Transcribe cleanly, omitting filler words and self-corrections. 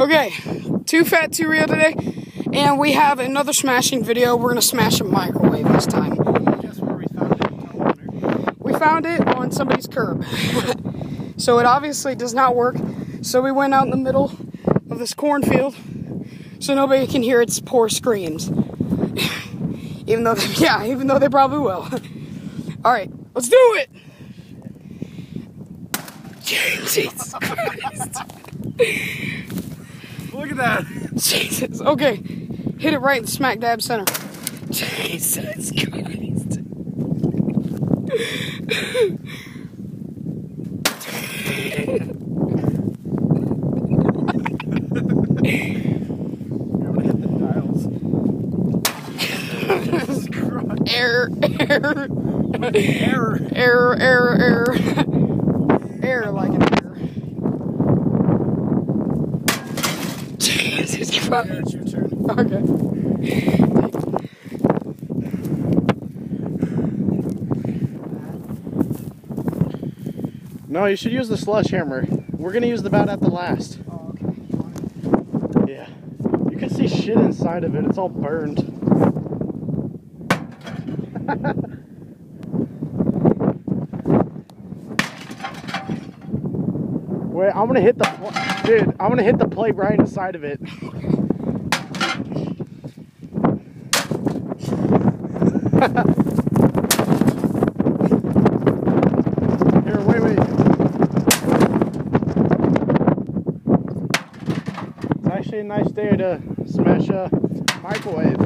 Okay, Too Fat, Too Real today, and we have another smashing video. We're gonna smash a microwave this time. Guess where we found it? We found it on somebody's curb. So it obviously does not work. So we went out in the middle of this cornfield so nobody can hear its poor screams. even though they probably will. Alright, let's do it! Jesus Christ. Look at that. Jesus. Okay. Hit it right in the smack dab center. Jesus Christ. Error. Error like an error. Jesus Christ. It's your turn. Okay. No, you should use the sledgehammer. We're gonna use the bat at the last. Oh, okay. Yeah. You can see shit inside of it. It's all burned. Wait, I'm gonna hit the dude. I'm gonna hit the plate right inside of it. Here, wait. It's actually a nice day to smash a microwave.